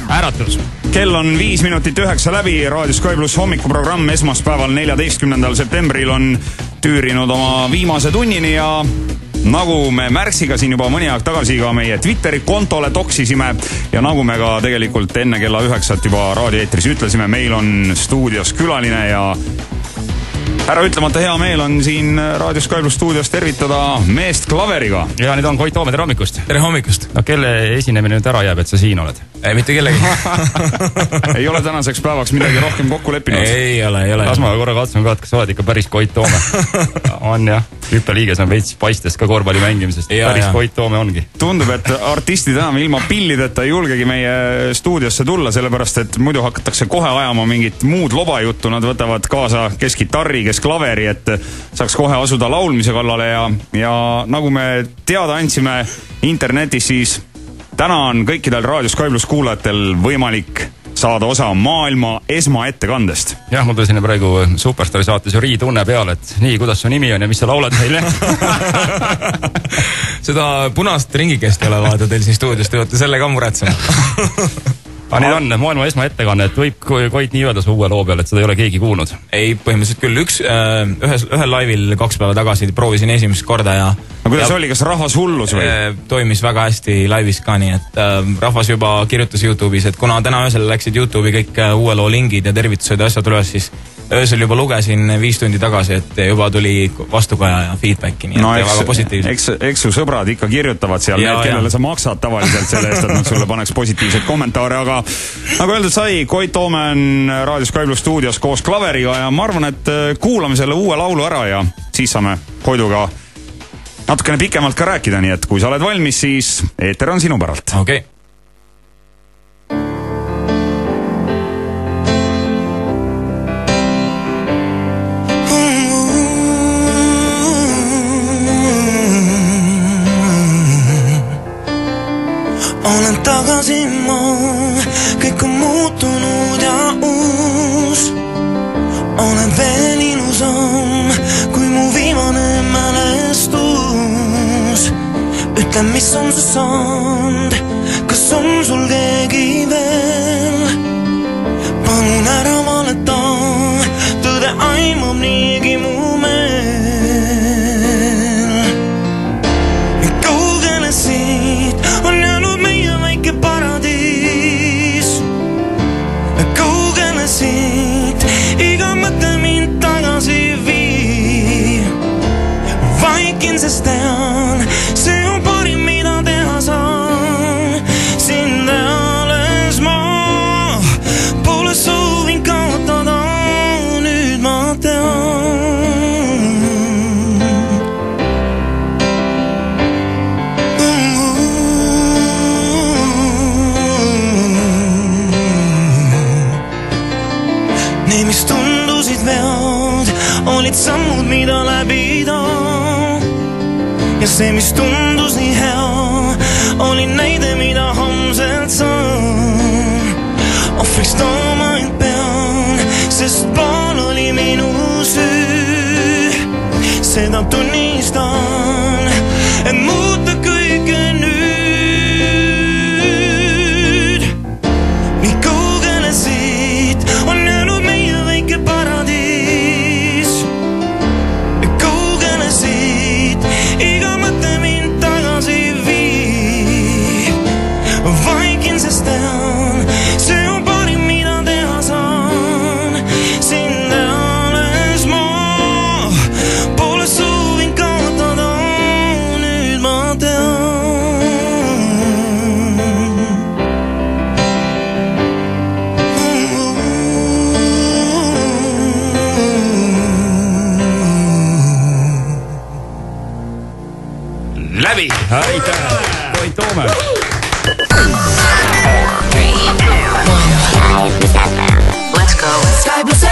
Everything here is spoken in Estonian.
Äratus. Kell on 5 minutit 9 läbi. Raadio Sky Pluss hommikuprogramm esmaspäeval 14. septembril on tüürinud oma viimase tunnini ja nagu me Märksiga siin juba mõni aeg tagasi ka meie Twitteri kontole toksisime ja nagu me ka tegelikult enne kella 9 juba raadioeetris ütlesime, meil on stuudios külaline ja ära ütlemata hea meel on siin Raadio Sky Pluss stuudios tervitada meest klaveriga. Ja nüüd on Koit Toome, tere hommikust. Tere hommikust. No kelle esinemine nüüd ära jääb, et sa siin oled? Ei, mitte kellegi. Ei ole tänaseks päevaks midagi rohkem kokku leppinud? Ei ole. Las ma korra katsun ka, et kas sa oled ikka päris Koit Toome. On jah. Hüppeliiges on veits paistes ka korvpalli mängimisest. Päris Koit Toome ongi. Tundub, et artistid enam ilma pillideta ei julgegi meie stuudiosse tulla, sellepärast, et muidu hakatakse kohe ajama mingit muud lobajuttu. Nad võtavad kaasa kes kitarri, kes klaveri, et saaks kohe asuda laulmise kallale ja nagu me teada andsime internetis, siis täna on kõikidel Raadio Sky Pluss kuulajatel võimalik saada osa maailma esmaettekandest. Jah, mul tuli sinna praegu Superstari saates Jüri tunne peale, et nii, kuidas su nimi on ja mis sa laulad meile? Seda punast ringikest ei ole vaata teil siin stuudios, te olete selle ka muretsema. Aga nüüd on maailma esmaettekanne, et võib Koit nii öelda su uue loo peal, et seda ei ole keegi kuulnud? Ei, põhimõtteliselt küll ühel laivil 2 päeva tagasi proovisin esimest korda ja kuidas oli, kas rahvas hullus või? Toimis väga hästi laivis ka nii, et rahvas juba kirjutas YouTube'is, et kuna täna öösel läksid YouTube'i kõik uue loo lingid ja tervitused ja asjad üles, siis öösel juba lugesin 5 tundi tagasi, et juba tuli vastukaja ja feedbacki, nii et väga positiivselt. Eks su sõbrad ikka kirjutavad seal, kellele sa maksad tavaliselt selle eest, et nad sulle paneks positiivseid kommentaare, aga nagu öeldud sai, Koit Toome on Raadio Sky Pluss stuudios koos klaveriga ja ma arvan, et kuulame selle uue laulu ära ja siis saame Koiduga natukene pikemalt ka rääkida, nii et kui sa oled valmis, siis eeter on sinu päralt. Okei. Olen tagasi ma, kõik on muutunud ja uus. Olen veel ilusam, kui mu viimane mälestus. Ütle, mis on su saanud, kas on sul keegi veel? Palun ära valeta, tõde aimab niigi mu meel. Kaugele siit on jäänud meie väike paradiis. Kaugele siit iga mõte mind tagasi vii. Vaikin, sest tean, see on parim, mida teha saan. Sind alles ma pole soovin kaotada, nüüd ma tean. Need, mis tundusid vead, olid sammud, mida läbida. Ja see, mis tundus nii hea, oli näide, mida homselt saan. Ohvriks tooma end pean, sest pool oli minu süü. Seda tunnistan, et muuta kõike nüüd. Nii kaugele siit on jäänud meie väike paradiis. Kaugele siit iga mõte mind tagasi viib. Vaikin, sest tean, see on parim, mida teha saan. Sind alles ma pole soovin kaotada, nüüd ma tean. Läbi! Aitäh! Koit Toome! Let's go. Sky Pluss